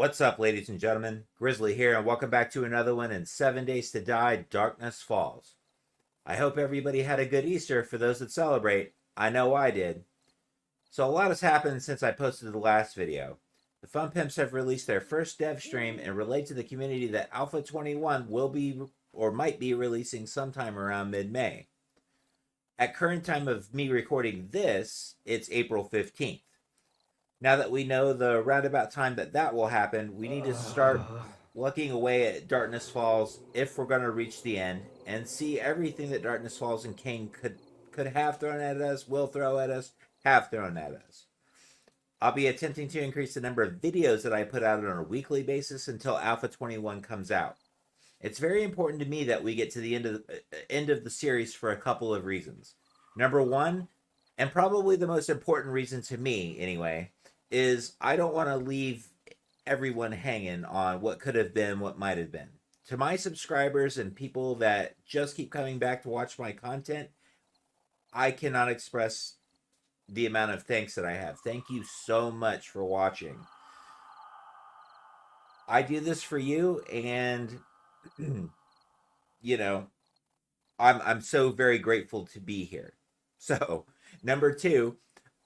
What's up, ladies and gentlemen? Grizzly here, and welcome back to another one in 7 Days to Die, Darkness Falls. I hope everybody had a good Easter for those that celebrate. I know I did. So a lot has happened since I posted the last video. The Fun Pimps have released their first dev stream and relayed to the community that Alpha 21 will be or might be releasing sometime around mid-May. At current time of me recording this, it's April 15th. Now that we know the roundabout time that will happen, we need to start looking away at Darkness Falls if we're going to reach the end and see everything that Darkness Falls and King could have thrown at us, will throw at us, have thrown at us. I'll be attempting to increase the number of videos that I put out on a weekly basis until Alpha 21 comes out. It's very important to me that we get to the end of the series for a couple of reasons. Number one, and probably the most important reason to me anyway, is I don't want to leave everyone hanging on what could have been, what might have been. To my subscribers and people that just keep coming back to watch my content, I cannot express the amount of thanks that I have. Thank you so much for watching. I do this for you, and you know, I'm so very grateful to be here. So, number two,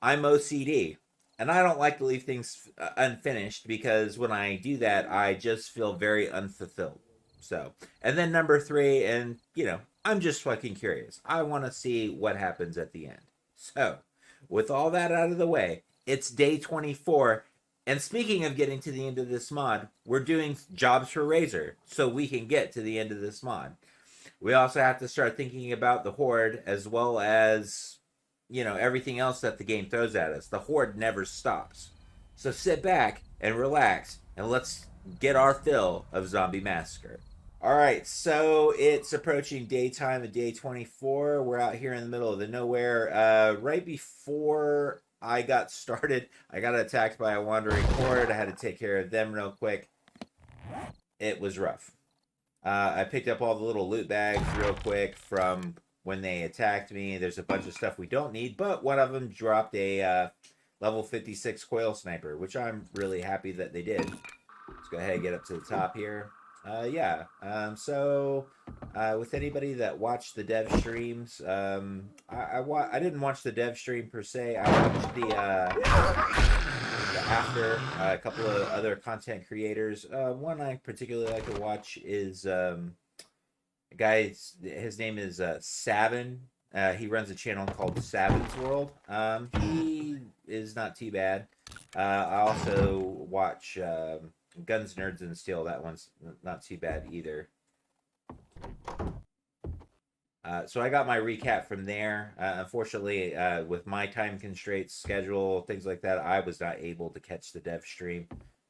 I'm OCD. And I don't like to leave things unfinished because when I do that, I just feel very unfulfilled. So, and then number three, and I'm just fucking curious. I want to see what happens at the end. So, with all that out of the way, it's day 24. And speaking of getting to the end of this mod, we're doing jobs for Razor so we can get to the end of this mod. We also have to start thinking about the Horde as well as everything else that the game throws at us. The Horde never stops. So sit back and relax, and let's get our fill of Zombie Massacre. Alright, so it's approaching daytime of day 24. We're out here in the middle of the nowhere. Right before I got started, I got attacked by a wandering Horde. I had to take care of them real quick. It was rough. I picked up all the little loot bags real quick from when they attacked me. There's a bunch of stuff we don't need, but one of them dropped a level 56 coil sniper, which I'm really happy that they did. Let's go ahead and get up to the top here. So with anybody that watched the dev streams, I didn't watch the dev stream per se. I watched the after a couple of other content creators. One I particularly like to watch is his name is Savin. He runs a channel called Savin's World. He is not too bad. I also watch Guns, Nerds, and Steel. That one's not too bad either. So I got my recap from there. Unfortunately, with my time constraints, schedule, things like that, I was not able to catch the dev stream.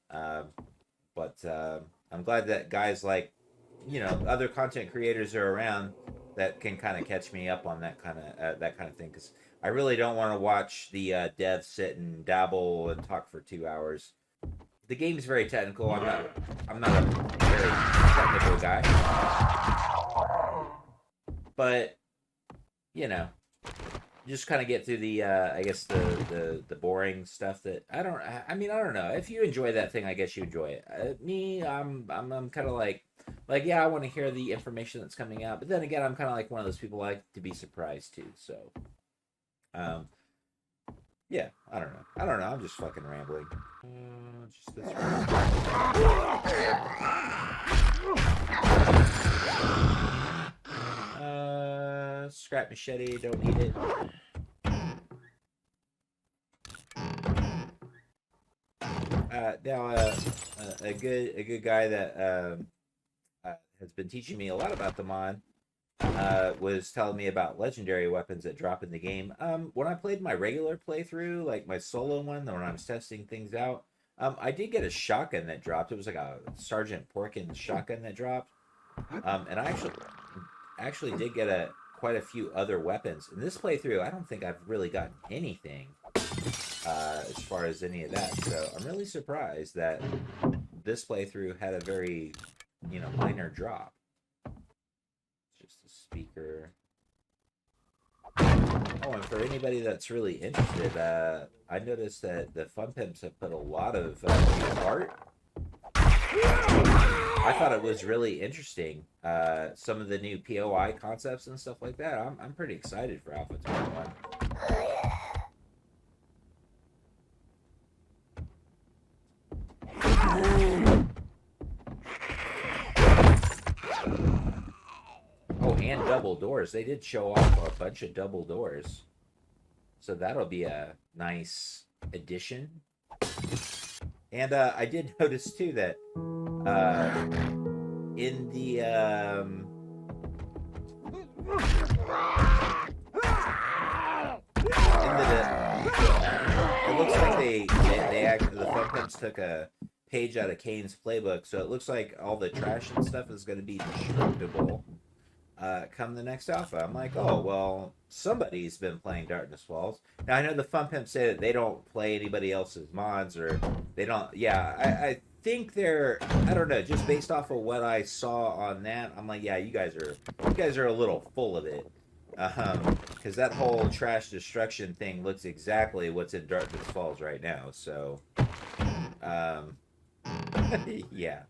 But I'm glad that guys like other content creators are around that can kind of catch me up on that kind of thing, because I really don't want to watch the dev sit and dabble and talk for 2 hours. The game's very technical. I'm not a very technical guy, but just kind of get through the I guess the boring stuff that I don't know. If you enjoy that thing, I guess you enjoy it. Me, I'm kind of like yeah, I want to hear the information that's coming out, but then again, I'm kind of like one of those people like to be surprised too. So, yeah, I don't know. I'm just fucking rambling. Just this scrap machete, don't need it. Now, a good guy that has been teaching me a lot about the mod was telling me about legendary weapons that drop in the game. When I played my regular playthrough, like my solo one, when I was testing things out, I did get a shotgun that dropped. It was like a Sergeant Porkins shotgun that dropped. And I actually did get quite a few other weapons. In this playthrough, I don't think I've really gotten anything as far as any of that. So I'm really surprised that this playthrough had a very, minor drop. Just a speaker. Oh, and for anybody that's really interested, I noticed that the Fun Pimps have put a lot of new art I thought it was really interesting. Some of the new POI concepts and stuff like that. I'm pretty excited for Alpha 21. Oh, and double doors. They did show off a bunch of double doors. So that'll be a nice addition. And I did notice too that in the it looks like the Fun Pimps took a page out of Kane's playbook, so it looks like all the trash and stuff is going to be destructible come the next alpha. I'm like, oh well, somebody's been playing Darkness Falls. Now I know the Fun Pimps say that they don't play anybody else's mods, or they don't. Yeah, I think they're. I don't know. Just based off of what I saw on that, I'm like, yeah, you guys are a little full of it. Because that whole trash destruction thing looks exactly what's in Darkness Falls right now. So, yeah.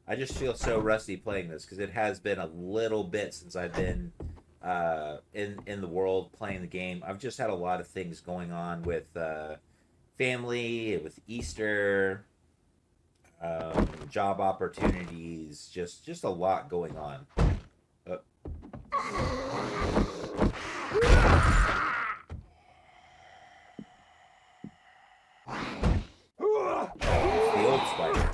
I just feel so rusty playing this because it has been a little bit since I've been in the world playing the game. I've just had a lot of things going on with family, with Easter, job opportunities, just a lot going on. It's the old spider.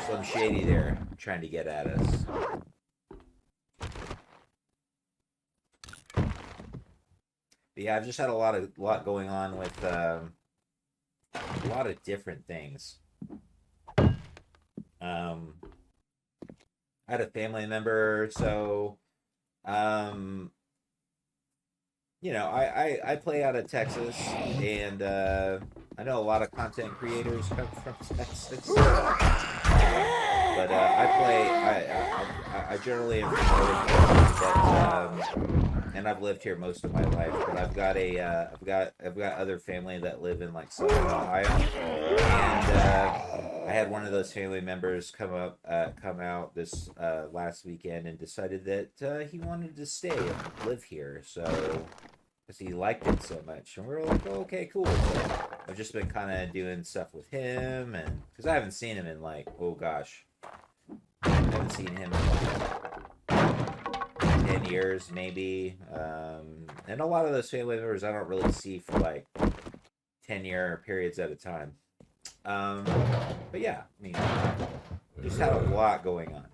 Some shady there trying to get at us. But yeah, I've just had a lot going on with a lot of different things. I had a family member, so you know, I play out of Texas, and I know a lot of content creators come from Texas. But I generally am promoting that, and I've lived here most of my life. But I've got other family that live in like Southern Ohio, and I had one of those family members come out this last weekend and decided that he wanted to stay and live here. So. Because he liked it so much, and we were like, oh, okay, cool. So I've just been kind of doing stuff with him, and because I haven't seen him in like, oh gosh, I haven't seen him in like 10 years maybe, and a lot of those family members I don't really see for like 10-year periods at a time. But yeah, I mean, just had a lot going on.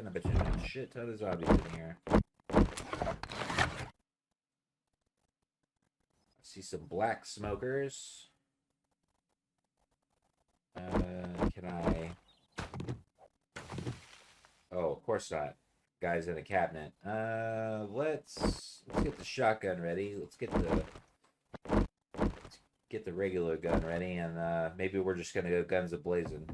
I bet you there's a shit ton of zombies in here. I see some black smokers. Can I? Oh, of course not. Guys in a cabinet. Let's get the shotgun ready. Let's get the regular gun ready, and maybe we're just gonna go guns a-blazing.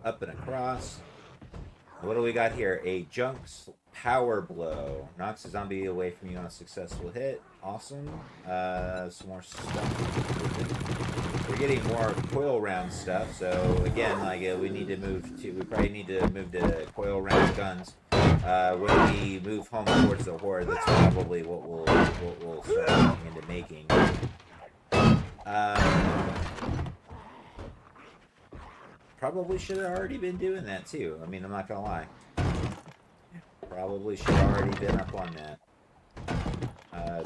Up and across. What do we got here? A Junk's Power Blow. Knocks a zombie away from you on a successful hit. Awesome. Some more stuff. We're getting more coil round stuff. So again, like we probably need to move to coil round guns. When we move home towards the horde, that's probably what we'll start looking into making. Probably should have already been doing that too. I mean, I'm not gonna lie. Probably should have already been up on that. That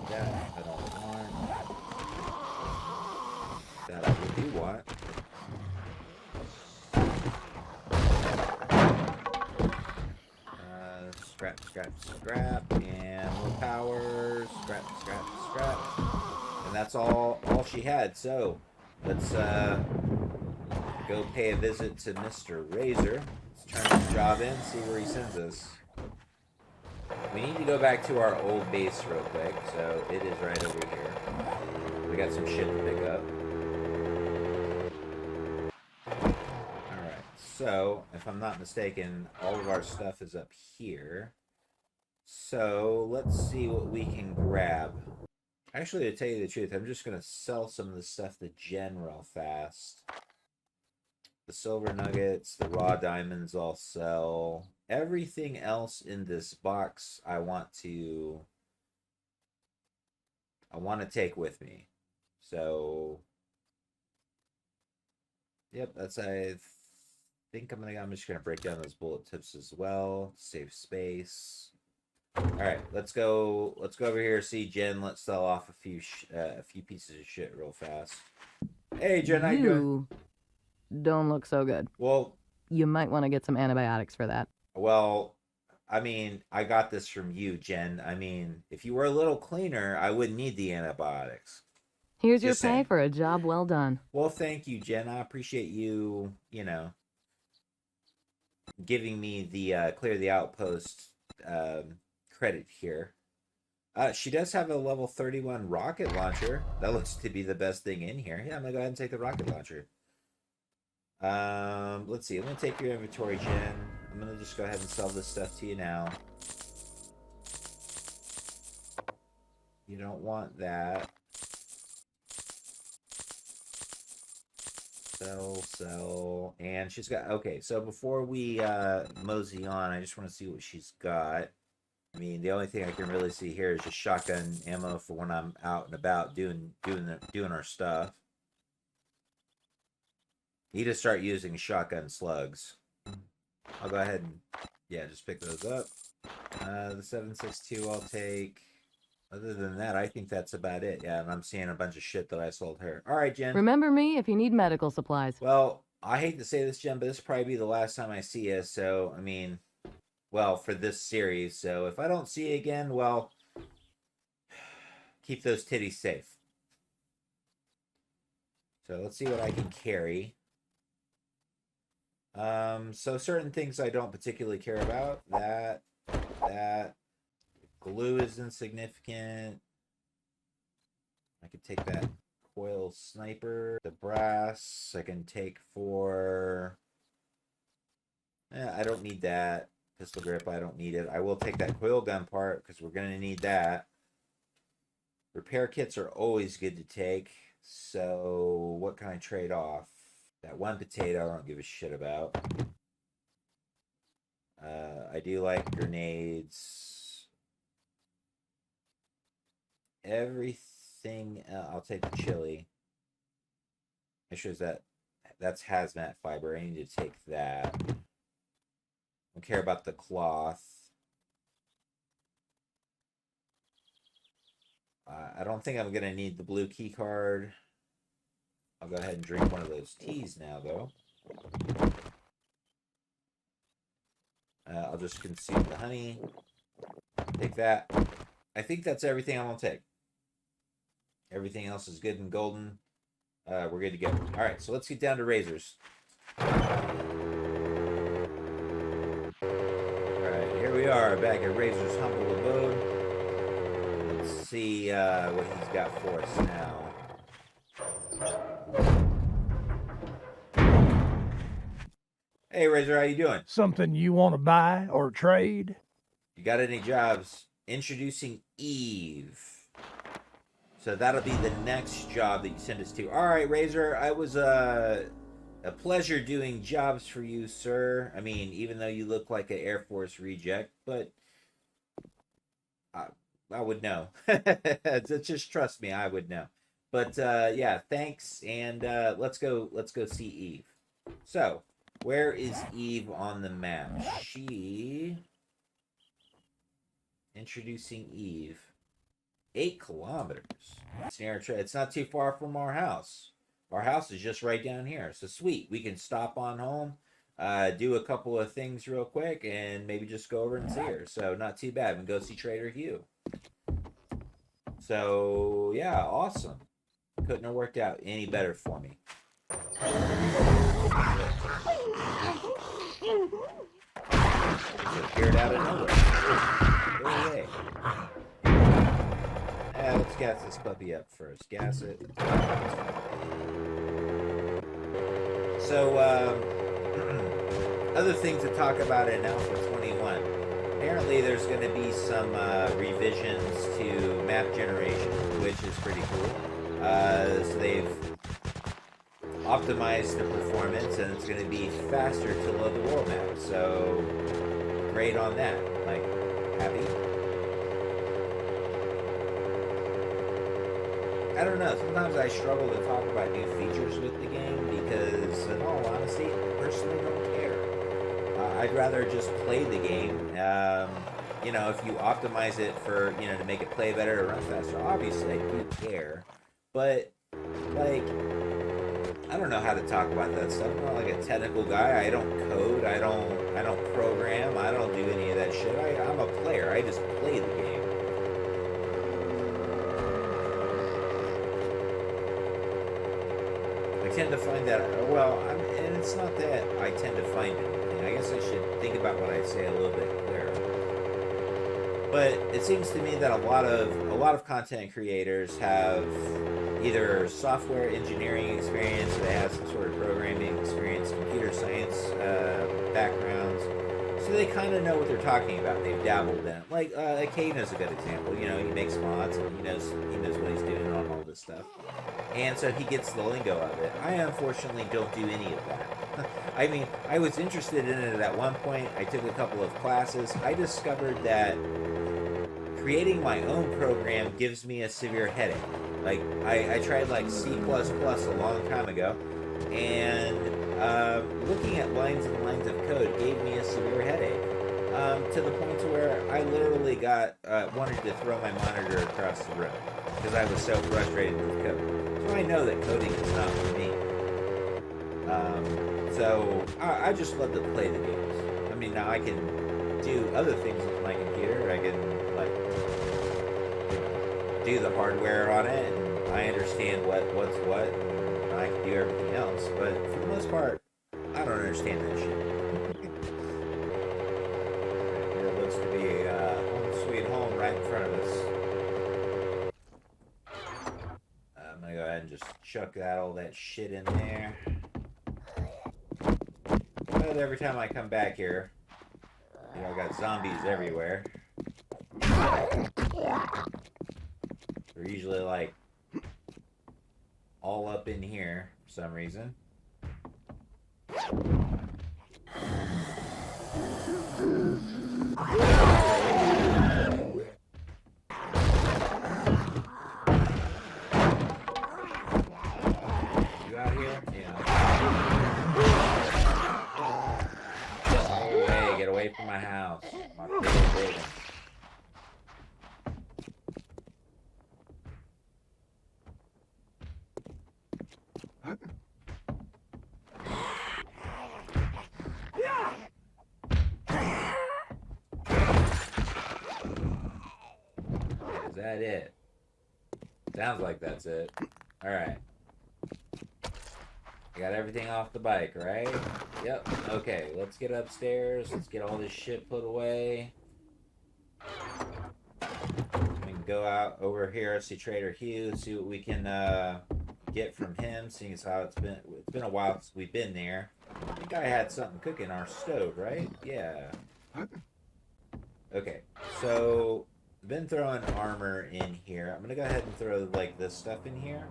I don't want. That I do want. Scrap, and more power. Scrap. And that's all she had. So let's go pay a visit to Mr. Razor. Let's turn this job in, see where he sends us. We need to go back to our old base real quick, so it is right over here. We got some shit to pick up. Alright, so, if I'm not mistaken, all of our stuff is up here. So, let's see what we can grab. Actually, to tell you the truth, I'm just going to sell some of the stuff to Jen real fast. The silver nuggets, the raw diamonds I'll sell. Everything else in this box I want to take with me. So, yep, I think I'm just gonna break down those bullet tips as well. Save space. All right, let's go over here, see Jen. Let's sell off a few pieces of shit real fast. Hey Jen, how you doing? Don't look so good. Well, you might want to get some antibiotics for that. Well, I mean, I got this from you, Jen. I mean, if you were a little cleaner, I wouldn't need the antibiotics. Here's your pay for a job well done. Well, thank you, Jen. I appreciate you, giving me the clear the outpost credit here. She does have a level 31 rocket launcher. That looks to be the best thing in here. Yeah, I'm gonna go ahead and take the rocket launcher. Let's see. I'm gonna take your inventory, Jen. I'm gonna just go ahead and sell this stuff to you now. You don't want that. Sell. And she's got... Okay, so before we mosey on, I just want to see what she's got. I mean, the only thing I can really see here is just shotgun ammo for when I'm out and about doing our stuff. Need to start using shotgun slugs. I'll go ahead and, yeah, just pick those up. The 7.62 I'll take. Other than that, I think that's about it. Yeah, and I'm seeing a bunch of shit that I sold her. All right, Jen. Remember me if you need medical supplies. Well, I hate to say this, Jen, but this will probably be the last time I see you. So, I mean, well, for this series. So, if I don't see you again, well, keep those titties safe. So, let's see what I can carry. So certain things I don't particularly care about. That glue is insignificant. I could take that coil sniper. The brass I can take for... I don't need that. Pistol grip, I don't need it. I will take that coil gun part because we're going to need that. Repair kits are always good to take. So what can I trade off? That one potato I don't give a shit about. I do like grenades. Everything I'll take the chili. Make sure that's hazmat fiber. I need to take that. Don't care about the cloth. I don't think I'm gonna need the blue key card. I'll go ahead and drink one of those teas now, though. I'll just consume the honey. Take that. I think that's everything I'm going to take. Everything else is good and golden. We're good to go. All right, so let's get down to razors. All right, here we are back at Razor's humble abode. Let's see what he's got for us now. Hey Razor, how you doing? Something you want to buy or trade? You got any jobs? Introducing Eve. So that'll be the next job that you send us to. All right, Razor, I was a pleasure doing jobs for you, sir. I mean, even though you look like an Air Force reject, but I would know. Just trust me, I would know. But yeah, thanks, and let's go see Eve. So, where is Eve on the map? Introducing Eve. 8 kilometers. It's not too far from our house. Our house is just right down here. So sweet. We can stop on home, do a couple of things real quick, and maybe just go over and see her. So not too bad. We can go see Trader Hugh. So yeah, awesome. Couldn't have worked out any better for me. Just appeared out of nowhere. Oh, yay. Let's gas this puppy up first. Gas it. So, other things to talk about in Alpha 21. Apparently there's going to be some revisions to map generation, which is pretty cool. So they've optimized the performance, and it's going to be faster to load the world map. So, great on that. Like, happy. I don't know. Sometimes I struggle to talk about new features with the game because, in all honesty, I personally don't care. I'd rather just play the game. You know, if you optimize it for, you know, to make it play better or run faster, obviously I do care. But, like, I don't know how to talk about that stuff. I'm not like a technical guy. I don't code. I don't program. I don't do any of that shit. I'm a player. I just play the game. I tend to find that, well, and it's not that I tend to find anything. I guess I should think about what I say a little bit clearer. But it seems to me that a lot of content creators have either software engineering experience, they have some sort of programming experience, computer science backgrounds, so they kind of know what they're talking about. They've dabbled in it. Like Akaina's a good example. You know, he makes mods and he knows what he's doing on all this stuff, and so he gets the lingo of it. I unfortunately don't do any of that. I mean, I was interested in it at one point. I took a couple of classes. I discovered that creating my own program gives me a severe headache. Like, I tried like C++ a long time ago, and looking at lines and lines of code gave me a severe headache. To the point to where I literally wanted to throw my monitor across the room because I was so frustrated with code. So I know that coding is not for me. So I just love to play the games. I mean, now I can do other things with my computer. I can, like, do the hardware on it, and I understand what's what, and I can do everything else. But for the most part, I don't understand that shit. There looks to be home sweet home right in front of us. I'm gonna go ahead and just chuck all that shit in there. But every time I come back here, you know, I got zombies everywhere. They're usually like all up in here for some reason. You out here? Yeah. Get away from my house. My little building. Is that it? Sounds like that's it. Alright. Got everything off the bike, right? Yep. Okay, let's get upstairs. Let's get all this shit put away. We can go out over here, see Trader Hugh, see what we can get from him, seeing as how it's been a while since we've been there. I think I had something cooking in our stove, right? Yeah. Okay, so I've been throwing armor in here. I'm gonna go ahead and throw like this stuff in here.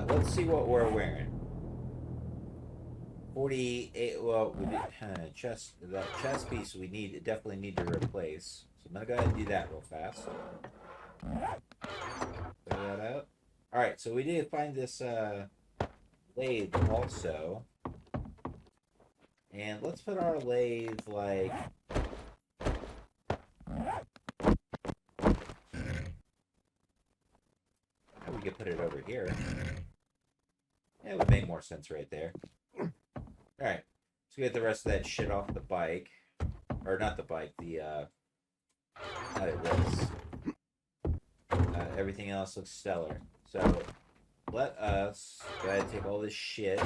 Let's see what we're wearing. 48. Well, we did, that chest piece we definitely need to replace. So I'm gonna go ahead and do that real fast. Throw that out. All right. So we did find this lathe also, and let's put our lathe like. We could put it over here. It would make more sense right there. Alright. Let's get the rest of that shit off the bike. Or not the bike, the Thought it was. Everything else looks stellar. So let us go ahead and take all this shit.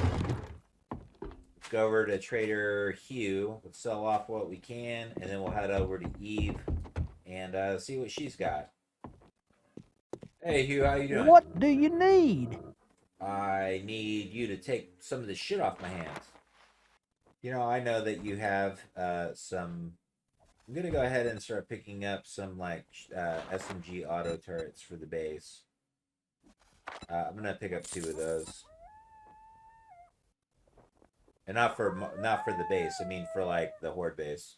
Go over to Trader Hugh. We'll sell off what we can, and then we'll head over to Eve and see what she's got. Hey Hugh, how you doing? What do you need? I need you to take some of the shit off my hands. You know, I know that you have some. I'm gonna go ahead and start picking up some like SMG auto turrets for the base. I'm gonna pick up 2 of those, and not for the base. I mean for like the horde base.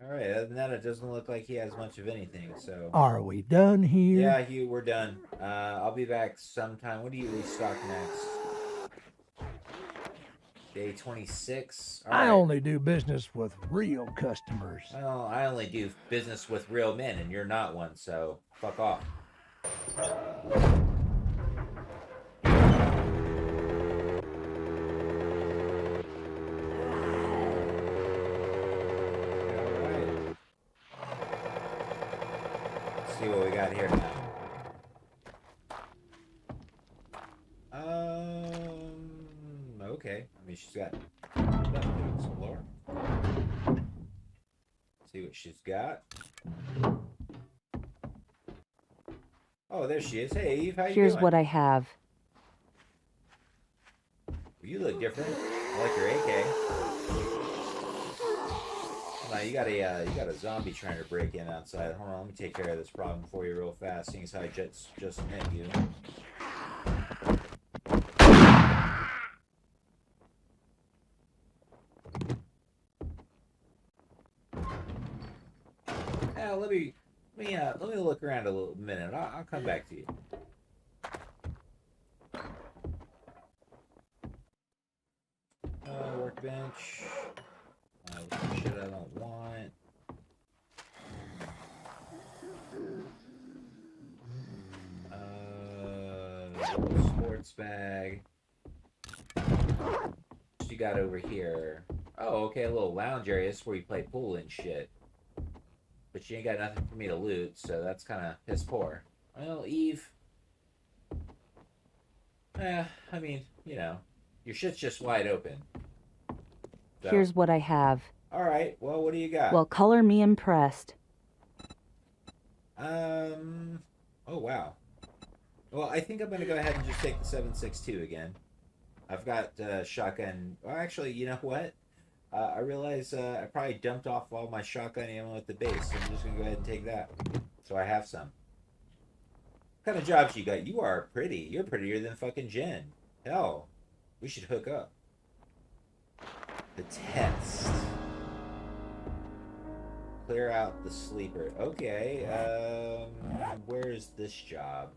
All right. Other than that, it doesn't look like he has much of anything. So. Are we done here? Yeah, Hugh, we're done. I'll be back sometime. When do you restock next? Day 26. All right. I only do business with real customers. Well, I only do business with real men, and you're not one, so fuck off. Alright. Let's see what we got here now. Okay. I mean, she's got stuff to explore. See what she's got. Oh, there she is. Hey, Eve, how you Here's doing? what I have. You look different. I like your AK. Hold on, you got a zombie trying to break in outside. Hold on, let me take care of this problem for you real fast, seeing as how I just met you. Let me look around a little minute. I'll come back to you. Workbench. Shit I don't want. Sports bag. What you got over here? Oh, okay, a little lounge area. This is where you play pool and shit. But you ain't got nothing for me to loot, so that's kind of piss poor. Well, Eve. I mean, you know, your shit's just wide open. So. Here's what I have. Alright, well, what do you got? Well, color me impressed. Oh, wow. Well, I think I'm going to go ahead and just take the 7.62 again. I've got shotgun. Well, actually, you know what? I realize I probably dumped off all my shotgun ammo at the base, so I'm just going to go ahead and take that. So I have some. What kind of jobs you got? You are pretty. You're prettier than fucking Jen. Hell, we should hook up. The test. Clear out the sleeper. Okay, where is this job?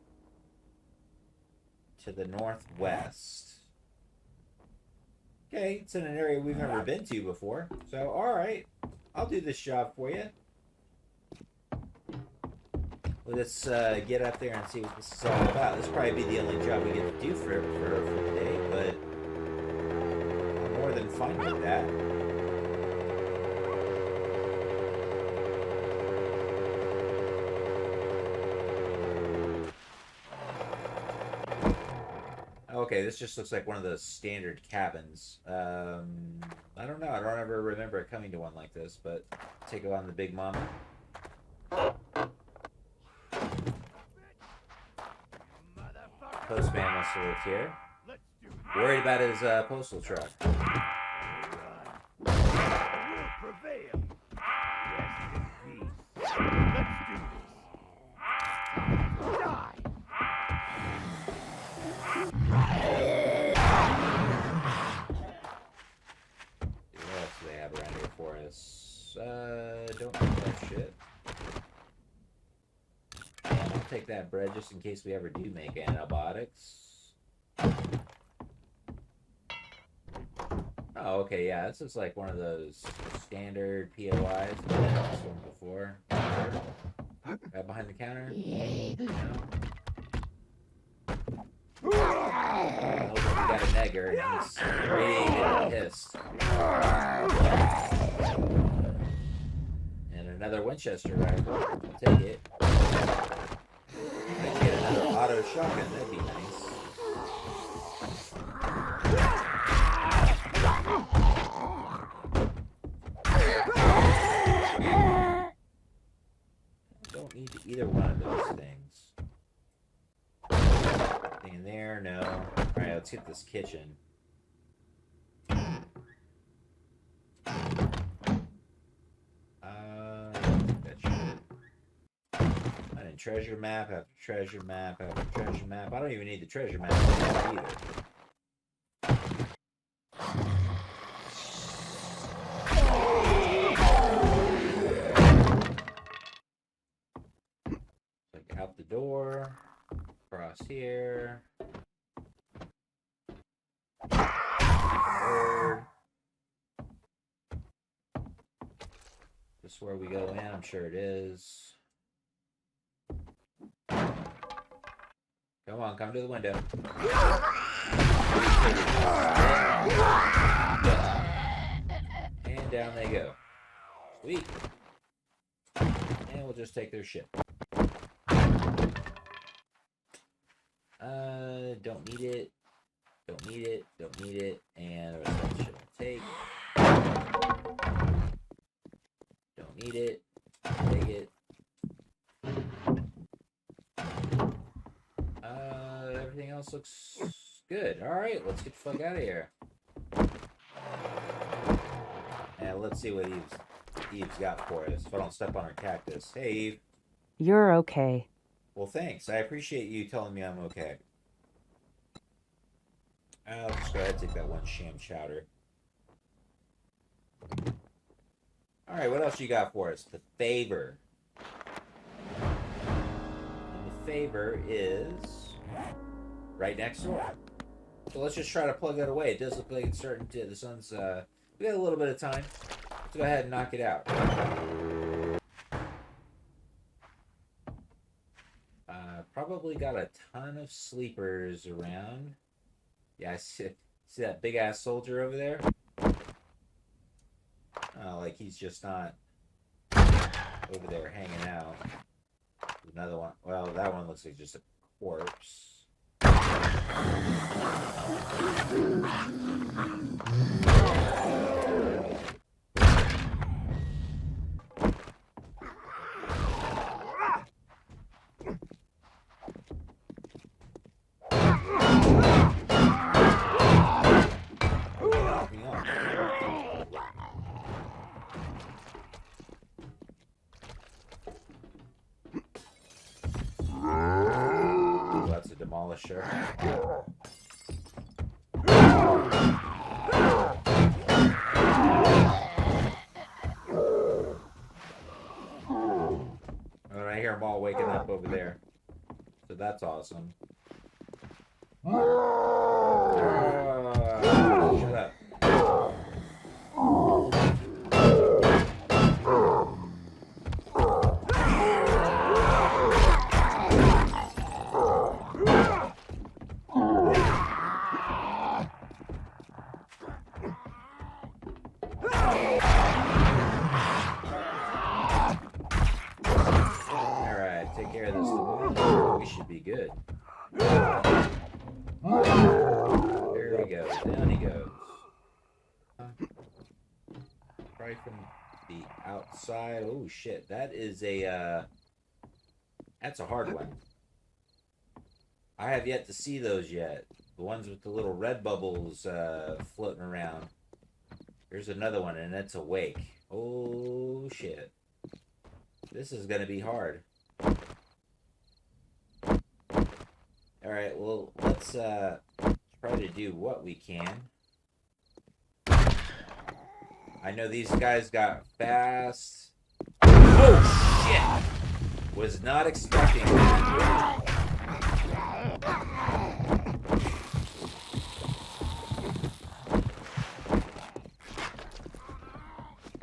To the northwest. Okay, it's in an area we've never been to before. So, alright. I'll do this job for you. Let's get up there and see what this is all about. This will probably be the only job we get to do for the day, but I'm more than fine with that. Okay, this just looks like one of those standard cabins. I don't know. I don't ever remember coming to one like this, but take it on the Big Mama. Postman must have lived here. Worried about his postal truck. Don't need that shit. And I'll take that bread just in case we ever do make antibiotics. Oh, okay, yeah, this is like one of those standard POIs. I've been in this one before. Right behind the counter. No. I hope we got a negger and he's radiated and pissed. And an another Winchester rifle. I'll take it. I get another auto shotgun. That'd be nice. Don't need either one of those things. Anything in there? No. Alright, let's get this kitchen. Treasure map after treasure map after treasure map. I don't even need the treasure map either. Like out the door, across here. Third. This is where we go in. I'm sure it is. Come on, come to the window. And down they go. Sweet. And we'll just take their shit. Don't need it. Don't need it. Don't need it. And the rest of the shit I'll take. Don't need it. Take it. Everything else looks good. Alright, let's get the fuck out of here. And let's see what Eve's got for us. If I don't step on her cactus. Hey, Eve. You're okay. Well, thanks. I appreciate you telling me I'm okay. I'll just go ahead and take that one sham chowder. Alright, what else you got for us? The favor. And the favor is right next door. So let's just try to plug that away. It does look like it's starting to... The sun's... we got a little bit of time. Let's go ahead and knock it out. Probably got a ton of sleepers around. Yeah, I see that big-ass soldier over there? Oh, like he's just not over there hanging out. Another one. Well, that one looks like just a corpse. That's a demolisher. And I hear them all waking up over there. So that's awesome. Shut up. Alright, take care of this tomorrow. We should be good. There he goes. Down he goes. Right from the outside. Oh shit. That is a that's a hard one. I have yet to see those yet. The ones with the little red bubbles floating around. Here's another one, and it's awake. Oh shit. This is gonna be hard. Alright, well, let's try to do what we can. I know these guys got fast. Oh shit! Was not expecting that.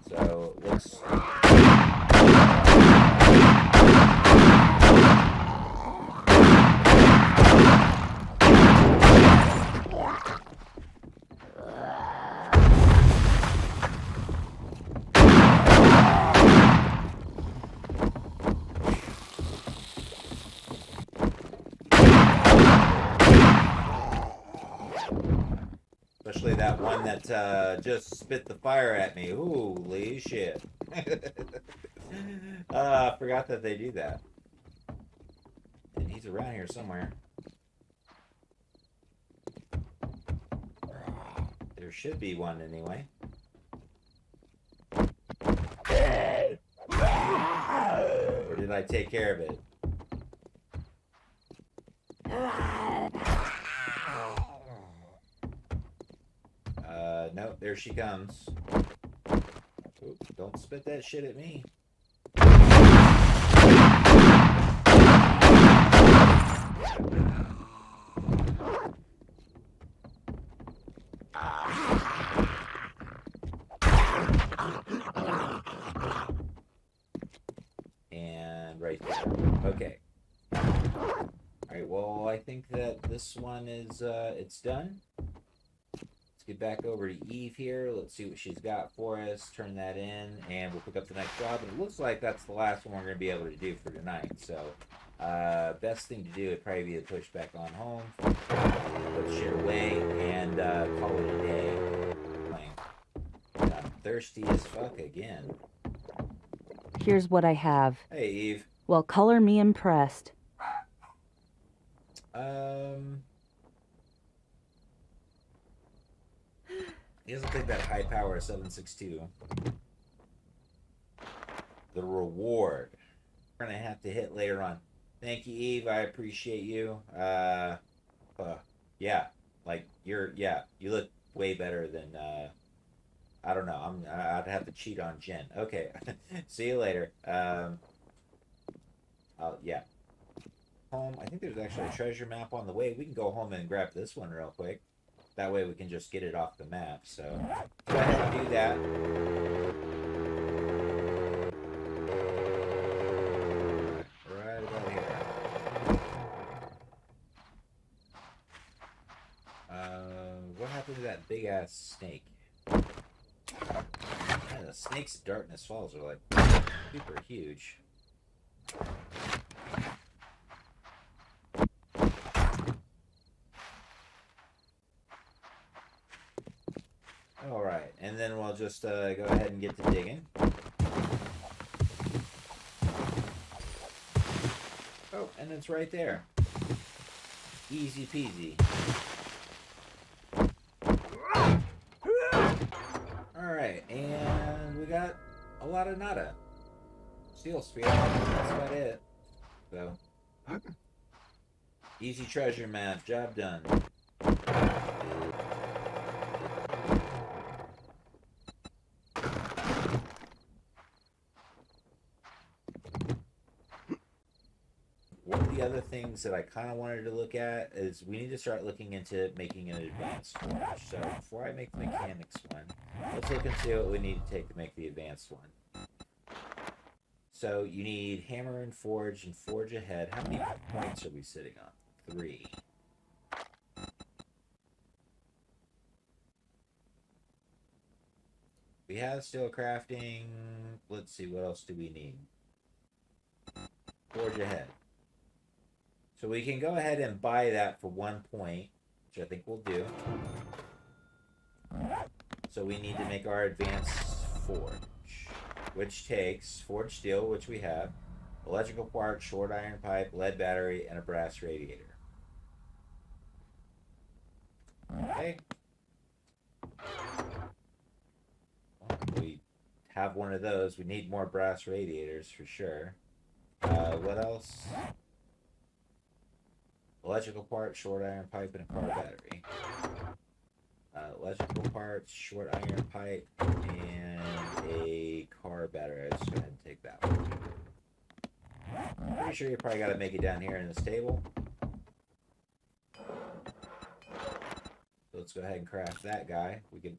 So, let's... one that just spit the fire at me. Holy shit. I forgot that they do that. And he's around here somewhere. There should be one anyway. Or did I take care of it? Nope, there she comes. Oops, don't spit that shit at me. And right there. Okay. Alright, well, I think that this one is, it's done. Let's get back over to Eve here. Let's see what she's got for us. Turn that in, and we'll pick up the next job. And it looks like that's the last one we're going to be able to do for tonight. So, best thing to do would probably be to push back on home, put shit away, and call it a day. I'm thirsty as fuck again. Here's what I have. Hey, Eve. Well, color me impressed. He doesn't take that high power 762. The reward. We're gonna have to hit later on. Thank you, Eve. I appreciate you. Yeah, like you look way better than I don't know. I'd have to cheat on Jen. Okay. See you later. Yeah. Home. I think there's actually a treasure map on the way. We can go home and grab this one real quick. That way we can just get it off the map. So go ahead and do that. Right about here. What happened to that big ass snake? Yeah, the snakes at Darkness Falls are like super huge. Alright, and then we'll just go ahead and get to digging. Oh, and it's right there. Easy peasy. Alright, and we got a lot of nada. Steel spear, that's about it. So, easy treasure map, job done. One of the other things that I kind of wanted to look at is we need to start looking into making an advanced forge. So before I make the mechanics one, let's look and see what we need to take to make the advanced one. So you need hammer and forge ahead. How many points are we sitting on? 3. We have steel crafting. Let's see, what else do we need? Forge ahead. So we can go ahead and buy that for 1 point, which I think we'll do. So we need to make our advanced forge, which takes forged steel, which we have, electrical part, short iron pipe, lead battery, and a brass radiator. Okay. Well, we have one of those. We need more brass radiators for sure. What else? Electrical part, short iron pipe, and a car battery. Electrical parts, short iron pipe, and a car battery. I'll just go ahead and take that one. Pretty sure you probably got to make it down here in this table. So let's go ahead and craft that guy. We can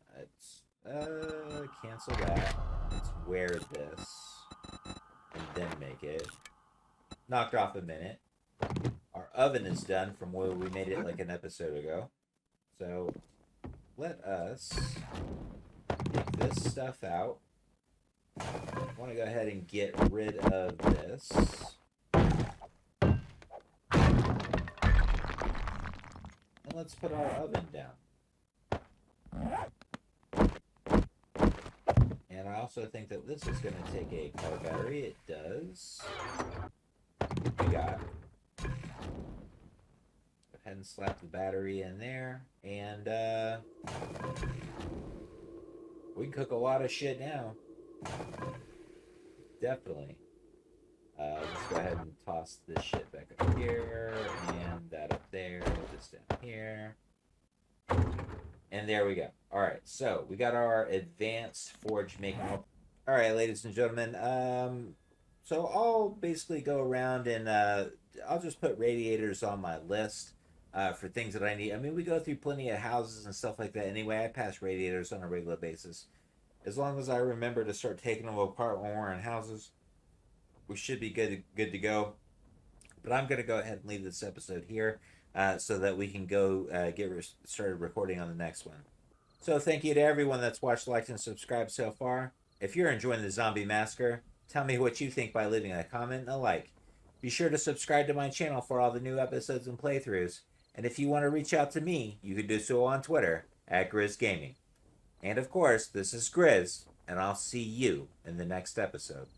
cancel that. Let's wear this and then make it. Knocked off a minute. Our oven is done from where we made it like an episode ago. So let us take this stuff out. I want to go ahead and get rid of this. And let's put our oven down. And I also think that this is going to take a car battery. It does. We got. Go ahead and slap the battery in there. And we can cook a lot of shit now. Definitely. Let's go ahead and toss this shit back up here. And that up there. This down here. And there we go. All right, so we got our advanced forge making. All right, ladies and gentlemen. So I'll basically go around and I'll just put radiators on my list for things that I need. I mean, we go through plenty of houses and stuff like that. Anyway, I pass radiators on a regular basis. As long as I remember to start taking them apart when we're in houses, we should be good to go. But I'm going to go ahead and leave this episode here so that we can go get started recording on the next one. So thank you to everyone that's watched, liked, and subscribed so far. If you're enjoying the Zombie Massacre, tell me what you think by leaving a comment and a like. Be sure to subscribe to my channel for all the new episodes and playthroughs. And if you want to reach out to me, you can do so on Twitter at Grizz Gaming. And of course, this is Grizz, and I'll see you in the next episode.